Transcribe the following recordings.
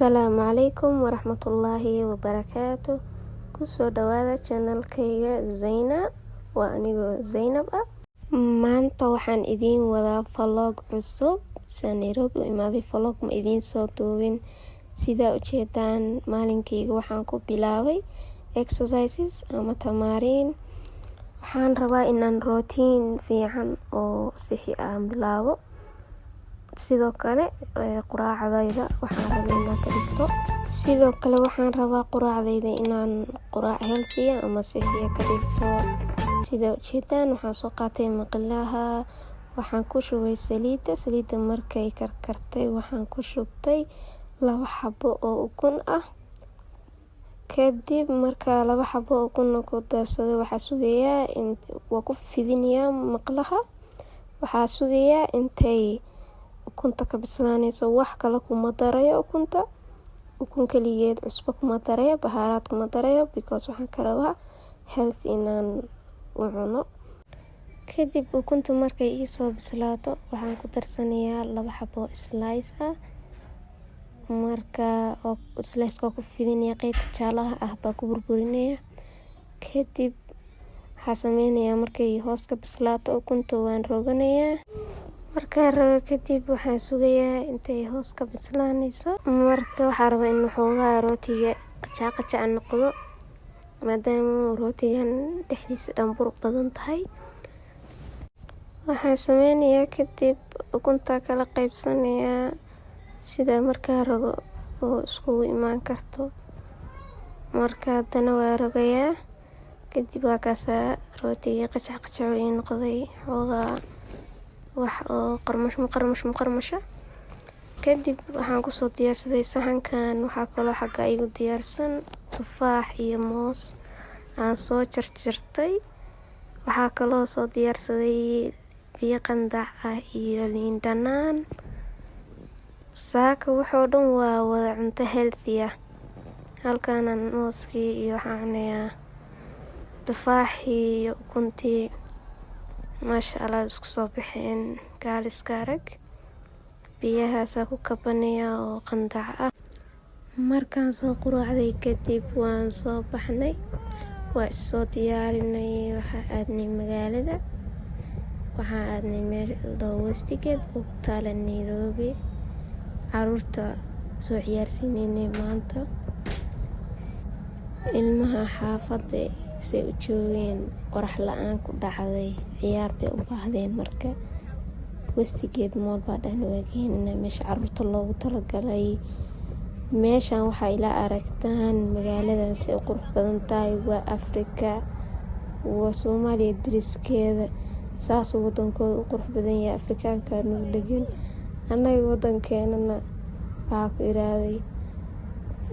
Asalaamu calaykum waraxmatullaahi wabarakaatu. Kusoo dhawaada channelkayga Zayna. Waa anigoo Zaynab ah. Maanta waxaan idiin wadaa vlog cusub. Saan Nairobi u imaaday vlog ma idiin soo duubin. Sidaa ujeedaan maalinkayga waxaan ku bilaabay exercises ama tamaariin. Waxaan rabaa inaan routine fiican oo sixi aan bilaabo. Sidoo kale quraacdayda waxaan rabaa inaan quraac healthy ama sixi ka dhigto. Sida ujeedaan waxaan soo qaatay maqlaha, waxaan ku shubay saliida markay karkartay waxaan ku shubtay 2 xabo oo ukun ah. Kadib marka 2 xabo oo ukun ku darsaday waxaan sugayaa waa ku fidinayaa maqlaha. Waxaan sugayaa intay ukunta ka bislaanayso, wax kale kuma darayo ukun kaligeed, cusbo kuma darayo, bahaaraad kuma darayo because waxaan ka rabaa health inaan u cuno. Kadib ukunta markay ii soo bislaato waxaan ku darsanayaa 2 xabo slice ah. Marka slice ka ku fidinayaa qaybta jaalaha ah baa ku burburinaya. Kadib waxaan sameynayaa markay hoos ka bislaato ukunta waan roganayaa. Markaan rogo kadib waxaan sugayaa intay hoos ka bislaanayso. Marka waxaan rabaa in xoogaa rootiga qajaaq noqdo maadaama rootigan dhexdiisa dhanbur badan tahay. Waxaan sameynayaa kadib ukunta kala qaybsanayaa sida markaan rogo oo isku imaan karto. Marka haddana waa rogayaa. Kadib waa kaasaa rootiga qajaaq ii noqday xoogaa wax oo qarmash. Kadib waxaan ku soo diyaarsaday saxankan. Waxaa kaloo xagga igu diyaarsan tufaax iyo moos aan soo jarjartay. Waxaa kaloo soo diyaarsaday biyo qandac ah iyo liin dhanaan. Saaka wuxuu dhan waa wada cunto healthy ah. Halkaan mooskii iyo waxaan cunayaa tufaaxii iyo ukuntii. Masha Allah isku soo baxeen gaaliska arag. Biyahaas ku kabanaya oo qandac ah. Markaan soo quraacday kadib waan soo baxnay. Waa soo diyaarinay waxaan aadnay magaalada. Waxaan aadnay meel loo Westgate oo ku taala Nairobi. Caruurta soo ciyaarsiinay maanta. Ilmaha xaafadda say u joogeen qorax la'aan ku dhacday ciyaar bay u baahdeen marka Westgate mall baa dhahna waageenna meesha caruurta loogu talagalay. Meeshan waxaa ila aragtaan magaaladan say u qurux badan tahay. Waa Afrika, waa Soomaaliya dariskeeda. saas wadankooda u qurux badan yahay. Afrikaanka nagu dhagan annaga wadankeenana waxaa ku iraaday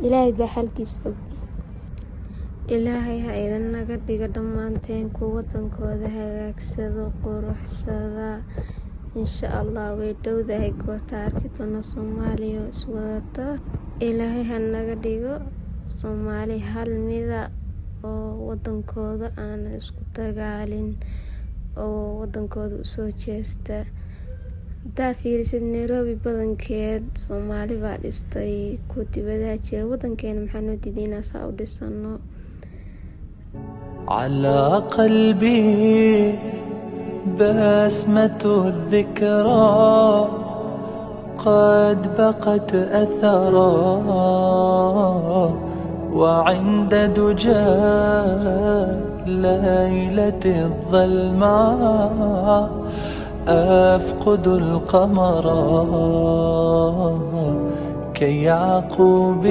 Ilaahay baa xalkiis og. Ilaahay ha idin naga dhigo dhammaanteen kuwa wadankooda hagaagsado quruxsada. Insha Allah way dhowdahay goorta arki doona Soomaaliya iswadata. Ilaahay ha naga dhigo Soomaali hal mida oo wadankooda aan isku dagaalin oo wadankooda u soo jeesta. Hadaa fiirisid Nairobi badankeed Soomaali baa dhistay ku dibada jira. Wadankeena maxaa noo diidaynaa saa u dhisano. على قلبي بسمة الذكرى قد بقت أثرا وعند دجى ليلة الظلماء أفقد القمر كيعقوب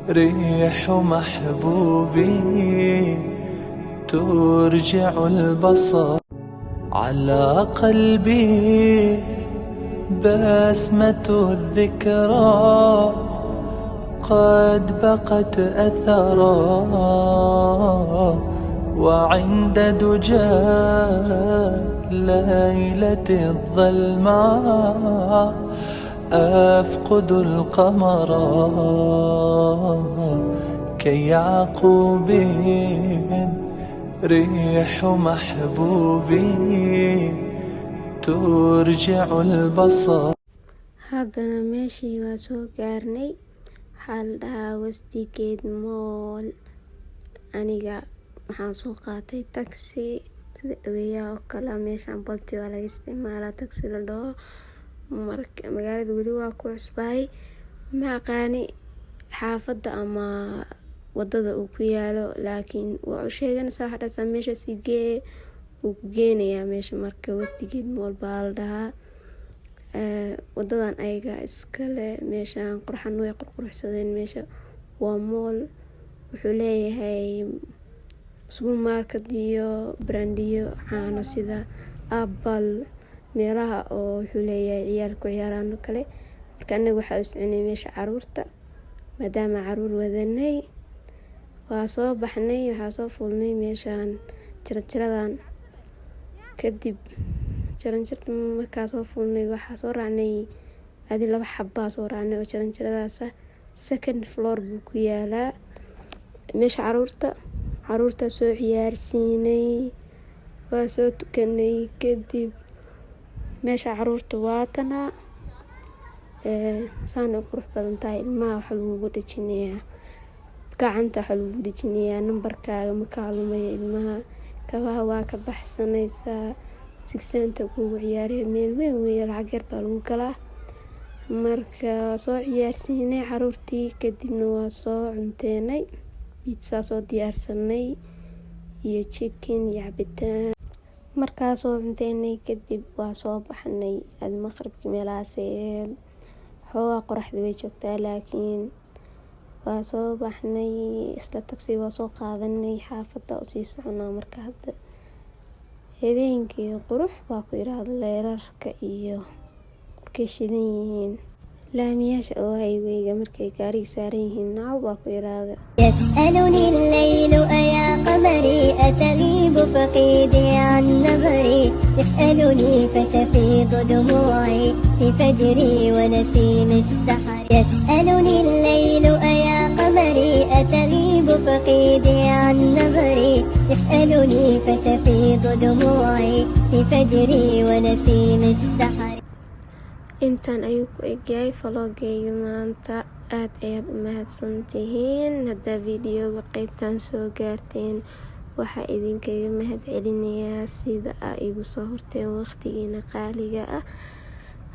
ريح محبوبي ترجع البصر على قلبي بسمة الذكرى قد بقت أثرا وعند دجى ليلة الظلماء أفقد القمر كيعقوب ريح محبوبي ترجع البصر. haddana meeshii waa soo gaarnay. waxaa la dhahaa Westgate Mall. aniga waxaan soo qaatay taxi sida dhaweeyaha oo kale. meeshaan Bolt waa laga isticmaalaa taxi la dhaho. marka magaalada weli waa ku cusbahay, ma aqaani xaafadda ama wadada uu ku yaalo, laakiin waa u sheeganaysaa waxa dhahaysaa meesha sigee uu ku geenayaa meesha. marka Westgate Mall baa la dhahaa. wadadan ayaga iskale. meeshaan qurxan way qurxsadeen. meesha waa mall, wuxuu leeyahay supermarket iyo brandiyo caano sida Apple, meelaha oo wuxuu leeyahay ciyaalku ciyaaraan oo kale. marka anaga waxaa u soconay meesha caruurta, maadaama caruur wadanay. waa soo baxnay, waxaa soo fuulnay meeshaan jarjaradan. kadib jaranjarta markaa soo fuulnay waxaa soo raacnay 2 xabaa soo raacnay oo jaranjaradaas ah. second floor buu ku yaalaa meesha caruurta soo ciyaarsiinay. waa soo tukanay. kadib meesha caruurta waatana saan u qurux badan tahay. ilmaha waxa lagu dhajinayaa gacanta, waxa lagu dhajinayaa nambarkaaga markaa lumaya ilmaha. kabaha waa ka baxsanaysaa. sigsaanta kugu ciyaaraya meel weyn weeye, lacag yar baa lagu galaa. marka soo ciyaarsiinay caruurtii, kadibna waa soo cunteenay. pizza soo diyaarsanay iyo chicken iyo cabitaan. markaa soo cunteenay kadib waa soo baxnay. maqribkii meelahaas xoogaa qoraxda way joogtaa, laakiin waa soo baxnay. isla taxi waa soo qaadanay. xaafadda u sii soconaa. marka hadda habeenkii qurux baa ku yiraahdo leerarka iyo markay shidan yihiin. laamiyaasha oo highwayga markay gaariga saaran yihiin naaw baa ku yiraahdo. يسألني الليل أيا قمري أتغيب فقيدي عن نظري. يسألني فتفيض دموعي في فجري ونسيم السحر. يسألني الليل أيا قمري أتغيب فقيدي عن نظري. يسألني فتفيض دموعي في فجري ونسيم السحر. intaan ayuu ku egyahay vlogayga maanta. aad ayaad u mahadsantihiin. haddaa videoga qaybtan soo gaarteen waxaa idinkaga mahad celinayaa sida aa igu soo horteen waqtigiina qaaliga ah.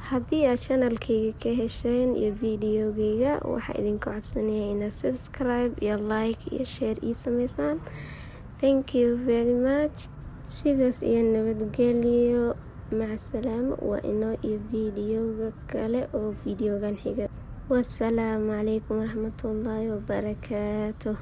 haddii aad channelkayga ka hesheen iyo videogayga, waxaa idinka codsanayaa inaad subscribe iyo like iyo share ii sameysaan. thank you very much. sidaas iyo nabadgelyo. maca salaamo. waa inoo iyo videoga kale oo videogan xiga. wassalaamu calaykum waraxmatullaahi wabarakaatuh.